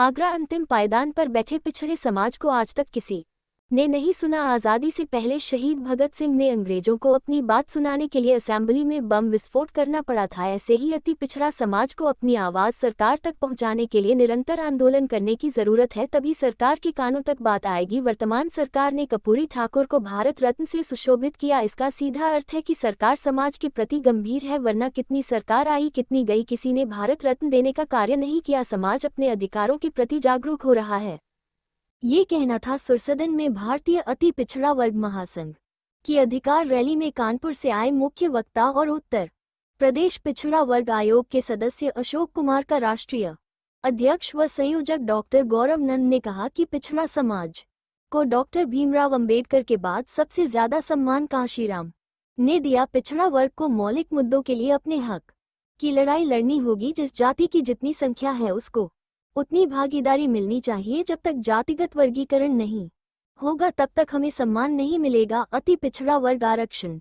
आगरा अंतिम पायदान पर बैठे पिछड़े समाज को आज तक किसी ने नहीं सुना। आज़ादी से पहले शहीद भगत सिंह ने अंग्रेजों को अपनी बात सुनाने के लिए असेंबली में बम विस्फोट करना पड़ा था। ऐसे ही अति पिछड़ा समाज को अपनी आवाज़ सरकार तक पहुंचाने के लिए निरंतर आंदोलन करने की जरूरत है, तभी सरकार के कानों तक बात आएगी। वर्तमान सरकार ने कर्पूरी ठाकुर को भारत रत्न से सुशोभित किया। इसका सीधा अर्थ है कि सरकार समाज के प्रति गंभीर है, वरना कितनी सरकार आई कितनी गई, किसी ने भारत रत्न देने का कार्य नहीं किया। समाज अपने अधिकारों के प्रति जागरूक हो रहा है, ये कहना था सुरसदन में भारतीय अति पिछड़ा वर्ग महासंघ की अधिकार रैली में कानपुर से आए मुख्य वक्ता और उत्तर प्रदेश पिछड़ा वर्ग आयोग के सदस्य अशोक कुमार का राष्ट्रीय अध्यक्ष व संयोजक डॉक्टर गौरव नंद ने कहा कि पिछड़ा समाज को डॉक्टर भीमराव अंबेडकर के बाद सबसे ज्यादा सम्मान कांशीराम ने दिया। पिछड़ा वर्ग को मौलिक मुद्दों के लिए अपने हक की लड़ाई लड़नी होगी। जिस जाति की जितनी संख्या है उसको उतनी भागीदारी मिलनी चाहिए। जब तक जातिगत वर्गीकरण नहीं होगा तब तक हमें सम्मान नहीं मिलेगा। अति पिछड़ा वर्ग आरक्षण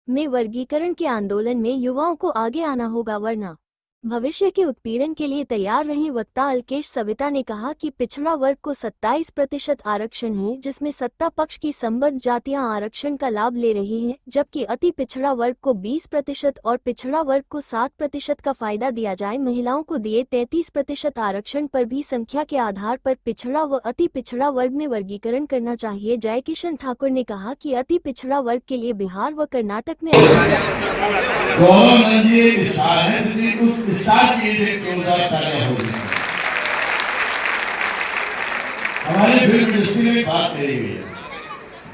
में वर्गीकरण के आंदोलन में युवाओं को आगे आना होगा, वरना भविष्य के उत्पीड़न के लिए तैयार रहें। वक्ता अलकेश सविता ने कहा कि पिछड़ा वर्ग को 27% आरक्षण है, जिसमें सत्ता पक्ष की संबद्ध जातियां आरक्षण का लाभ ले रही हैं, जबकि अति पिछड़ा वर्ग को 20% और पिछड़ा वर्ग को 7% का फायदा दिया जाए। महिलाओं को दिए 33% आरक्षण पर भी संख्या के आधार पर पिछड़ा व अति पिछड़ा वर्ग में वर्गीकरण करना चाहिए। जयकिशन ठाकुर ने कहा कि अति पिछड़ा वर्ग के लिए बिहार व कर्नाटक में हमारे फिल्म इंडस्ट्री में बात करी हुई है,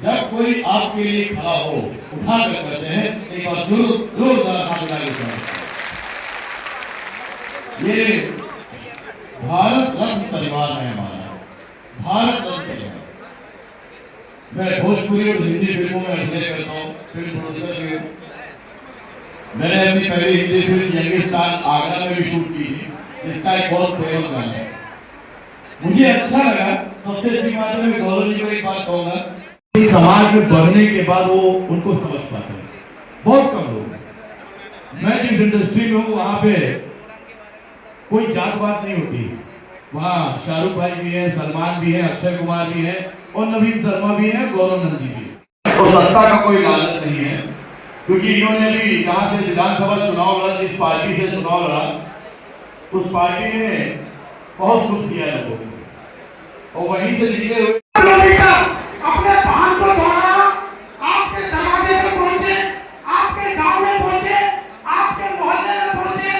जब कोई आपके लिए खड़ा हो उठा कर कहते हैं एक बार जोरदार हाथ लगा के ये भारत रत्न परिवार है हमारा, भारत रत्न परिवार। मैं भोजपुरी और हिंदी फिल्मों में अभिनय करता हूँ, फिल्म प्रोड्यूसर भी हूँ। मैंने अपनी पहली हिंदी फिल्म यंगिस्तान आगरा में भी शूट की थी, जिसका एक बहुत फेमस गाना है। मुझे अच्छा लगा। सबसे अच्छी बात है, मैं गौरव जी को एक बात कहूंगा, समाज में बढ़ने के बाद वो उनको समझ पाते हैं, बहुत कम लोग हैं। मैं जिस इंडस्ट्री में हूँ वहां पे कोई जात पात नहीं होती। वहाँ शाहरुख भाई भी हैं, सलमान भी हैं, अक्षय कुमार भी हैं और नवीन शर्मा भी हैं, गौरव नंद जी भी हैं। और सत्ता का कोई लालच नहीं है, क्योंकि इन्होंने भी यहाँ से विधानसभा चुनाव लड़ा, जिस पार्टी से चुनाव लड़ा उस पार्टी ने बहुत सुख दिया लोगों को, और वहीं से निकले हुए अपने भान को दोहराया, आपके दरवाजे पे पहुंचे, आपके गांव में पहुंचे, आपके मोहल्ले में पहुंचे।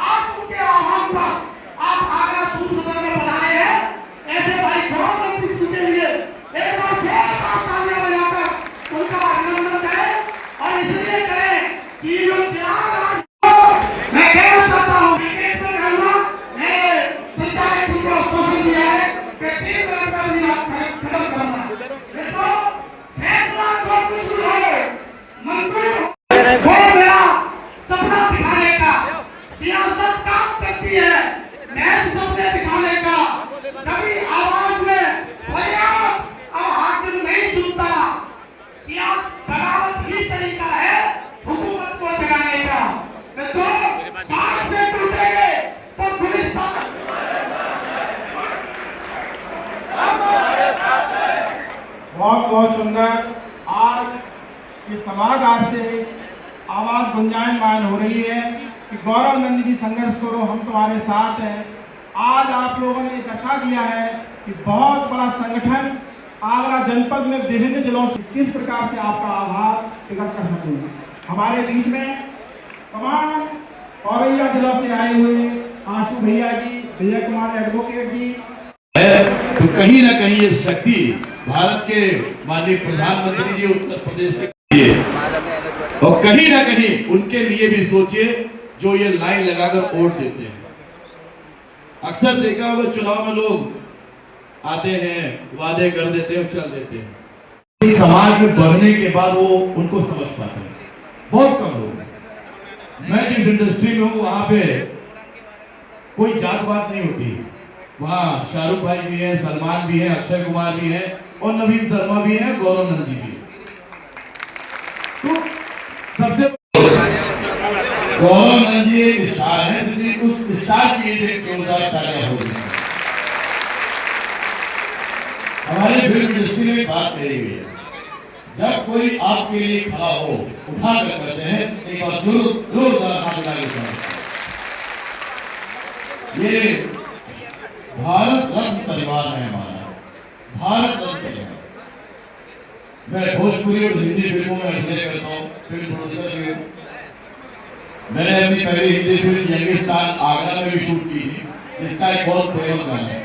आज उनके आह्वान पर आप आगरा सुरसदन में बधाई है। ऐसे भाई गौरव जी के लिए एक बार जोरदार तालियां बजाकर उनका अभिनंदन करें, और इसलिए करें कि जो चिराग मैं कहना चाहता हूँ सियासत काम करती है, मैं सपने दिखाने का। कभी आवाज में फरियाद अब हाकिम नहीं सुनता। सियासत बराबर ही तरीका है हुकूमत को जगाने का। तो साथ से टूटेंगे तो गुलिस्तान बहुत बहुत सुंदर। आज इस सभागार से आवाज गुंजायमान हो रही है कि गौरव नंद जी संघर्ष करो, हम तुम्हारे साथ हैं। आज आप लोगों ने दर्शा दिया है कि बहुत बड़ा संगठन आगरा जनपद में विभिन्न जिलों से किस प्रकार से आपका आभार प्रकट कर सकेंगे। हमारे बीच में तमाम औरैया जिलों से आए हुए आंसू भैया जी, विजय कुमार एडवोकेट जी, तो कहीं ना कहीं ये शक्ति भारत के माननीय प्रधानमंत्री जी उत्तर प्रदेश के लिए, और कहीं ना कहीं उनके लिए भी सोचिए जो ये लाइन लगाकर वोट देते हैं। अक्सर देखा होगा चुनाव में लोग आते हैं, वादे कर देते हैं, चल देते हैं। समाज में बढ़ने के बाद वो उनको समझ पाते हैं, बहुत कम लोग हैं। मैं जिस इंडस्ट्री में हूँ वहां पे कोई जात पात नहीं होती। वहाँ शाहरुख भाई भी हैं, सलमान भी हैं, अक्षय कुमार भी हैं और नवीन शर्मा भी हैं, गौरव नंद जी भी हैं। तो सबसे गौरव नंद जी एक स्टार है, जिसने उस स्टार के लिए जोरदार तालियां हो रही हैं। हमारे फिल्म इंडस्ट्री में बात कही हुई है, जब कोई आपके लिए खड़ा हो उठा कर कहते हैं एक बार जोरदार हाथ लगा के ये भारत रत्न परिवार है हमारा, भारत रत्न परिवार। मैं भोजपुरी और हिंदी फिल्मों में अभिनय करता हूँ, फिल्म प्रोड्यूसर भी हूँ। मैंने अपनी पहली हिंदी फिल्म यंगिस्तान आगरा में भी शूट की थी, जिसका एक बहुत फेमस गाना है।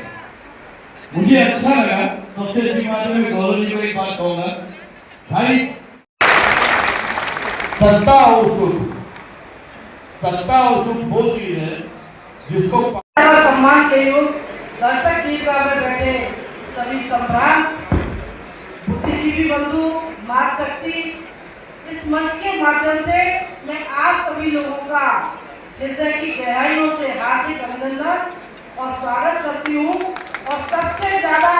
मुझे अच्छा लगा। सबसे अच्छी बात है, मैं गौरव जी को एक बात कहूँगा, भाई सत्ता और सुख वो चीज है जिसको सम्मान के योग दर्शक दीर्घा में बैठे सभी सम्राट बुद्धिजीवी बंधु मातृशक्ति, इस मंच के माध्यम से मैं आप सभी लोगों का हृदय की गहराइयों से हार्दिक अभिनंदन और स्वागत करती हूँ। और सबसे ज्यादा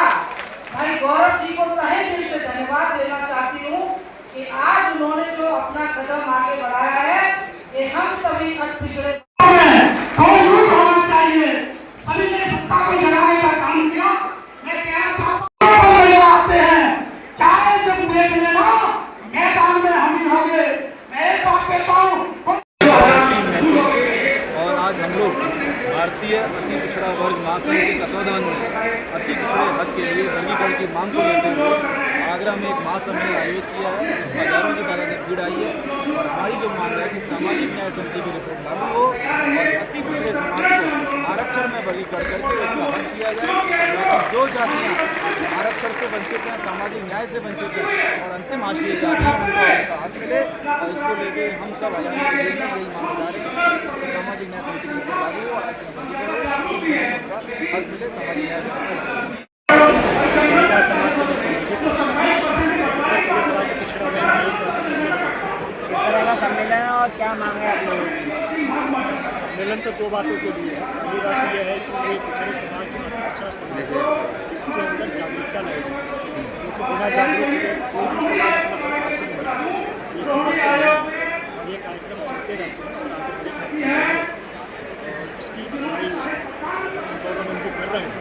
भाई गौरव जी को तहे दिल से धन्यवाद देना चाहती हूँ कि आज उन्होंने जो अपना कदम आगे बढ़ाया है, ये हम सभी पिछड़े चाहिए, सभी ने सत्ता को जगाने का काम किया। मैं कहना चाहता हूँ आते हैं, चाहे जब देख लेना मैदान में हम ही होंगे। मैं एक बात कहता हूँ, और आज हम लोग भारतीय अति पिछड़ा वर्ग महासंघ के तत्वाधान में अति पिछड़े हक के लिए वर्गीकरण की मांग को लेते हुए आगरा में एक महासम्मेलन आयोजित किया है, जिसमें हजारों की तादाद में भीड़ आई है। और हमारी जो मांग है कि सामाजिक न्याय समिति की रिपोर्ट लागू हो और अति पिछड़े समाज को आरक्षण में वर्गीकरण करके उसका हक दिया जाए, ताकि जो जातियाँ आरक्षण से वंचित हैं, सामाजिक न्याय से वंचित हैं और अंतिम आश्रय जाति हैं, उनको उनका हक मिले। और इसको लेके हम सब आजादी के लिए यही मांग ला रहे हैं कि सामाजिक न्याय समिति की रिपोर्ट लागू हो, आरक्षण वर्गीकरण हो, हक मिले, सामाजिक न्याय व्यवस्था। सम्मेलन और क्या मांग है आप लोगों की? सम्मेलन तो दो बातों के लिए है। पहली बात यह है कि ये पिछड़े समाज जो अच्छा समाज है, इसके अंदर जागरूकता लाई जाए, क्योंकि बिना जागरूक के कोई भी समाज अपना हासिल नहीं कर सकता। ये समाज और ये कार्यक्रम चलते रहते हैं और आगे बढ़े और इसकी लड़ाई गवर्नमेंट जी कर रहे हैं,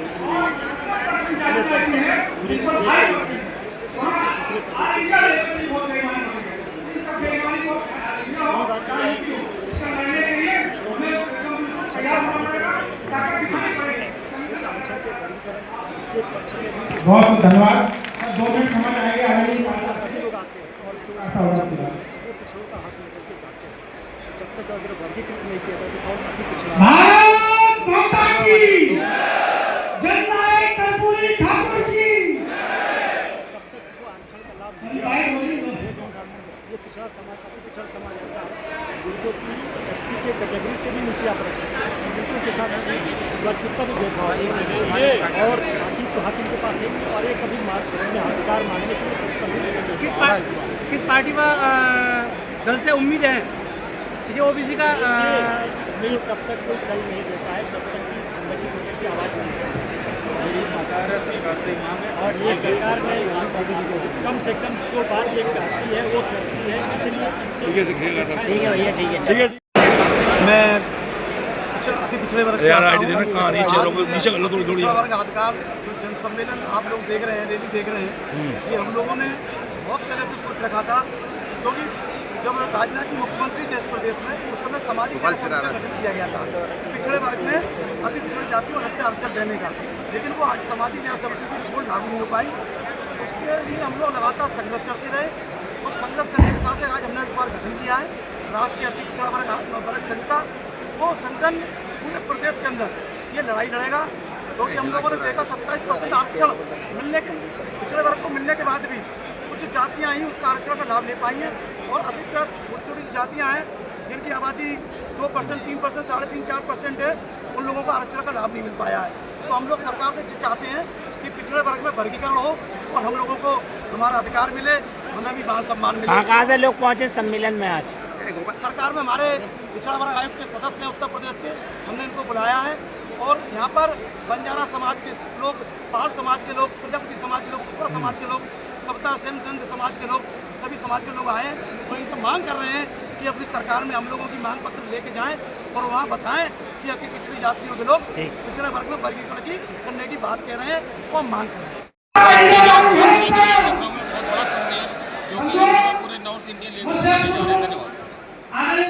पूरे प्रदेश से दूसरे प्रदेश से बहुत धन्यवाद। 2 मिनट समझ आएंगे आगे सभी लोग आते हैं और जो पिछड़ों का हक लेकर के जाते हैं, जब तक अगर वर्गीकृत नहीं किया जाए तो कौन अति पिछड़ा भारत माता की जननायक कर्पूरी ठाकुर जी, तब तक वो आरक्षण का लाभ ये पिछड़ा समाज अति पिछड़ा समाज ऐसा है जिनको कि SC के कैटेगरी से भी नीचे आप रख सकते हैं, उनको के साथ छुआछूत का भी भेदभाव है और बाकी तो हक इनके पास है और ये कभी अपने अधिकार मांगने के लिए सब कभी किस पार्टी व दल से उम्मीद है कि OBC का नहीं तब तक कोई दल नहीं देता है जब तक कि संगठित होने की आवाज़ नहीं देती। सरकार है, सरकार से मांग है और ये सरकार ने कम से कम जो बात ये कहती है वो करती है, इसलिए ठीक है भैया, ठीक है। मैं अति पिछड़े वर्ग से आता हूँ। पिछड़ा वर्ग अधिकार जो जन सम्मेलन आप लोग देख रहे हैं, रैली देख रहे हैं, ये हम लोगों ने बहुत पहले से सोच रखा था, क्योंकि जब राजनाथ जी मुख्यमंत्री थे इस प्रदेश में, उस समय सामाजिक न्याय समिति का गठन किया गया था पिछड़े वर्ग में अति पिछड़ी जाति को अलग से आरक्षण देने का, लेकिन वो आज सामाजिक न्याय समिति की रिपोर्ट लागू नहीं हो पाई। उसके लिए हम लोग लगातार संघर्ष करते रहे। तो संघर्ष करने के साथ आज हमने इस बार गठन किया है राष्ट्रीय अति पिछड़ा वर्ग संघ का। वो संगठन पूरे प्रदेश के अंदर ये लड़ाई लड़ेगा, क्योंकि हम लोगों ने देखा 27% आरक्षण मिलने के पिछड़े वर्ग को मिलने के बाद भी कुछ जातियाँ ही उसका आरक्षण का लाभ ले पाई हैं और अधिकतर छोटी छोटी जातियाँ हैं जिनकी आबादी 2%, 3%, 3.5%, 4% है, उन लोगों को आरक्षण का लाभ नहीं मिल पाया है। तो हम लोग सरकार से चाहते हैं कि पिछड़े वर्ग में वर्गीकरण हो और हम लोगों को हमारा अधिकार मिले, हमें भी मान सम्मान मिले। कहाँ से लोग पहुँचे सम्मेलन में आज? सरकार में हमारे पिछड़ा वर्ग आयोग के सदस्य हैं उत्तर प्रदेश के, हमने इनको बुलाया है और यहाँ पर बंजारा समाज के लोग, पाल समाज के लोग, प्रजापति समाज के लोग, पुष्पा समाज के लोग सबता सेन गंध समाज के लोग, सभी समाज के लोग आए और इनसे मांग कर रहे हैं कि अपनी सरकार में हम लोगों की मांग पत्र लेके जाएं और वहाँ बताएं कि आपकी पिछड़ी जातियों के लोग पिछड़े वर्ग में वर्गीकरण की करने की बात कह रहे हैं और मांग कर रहे हैं।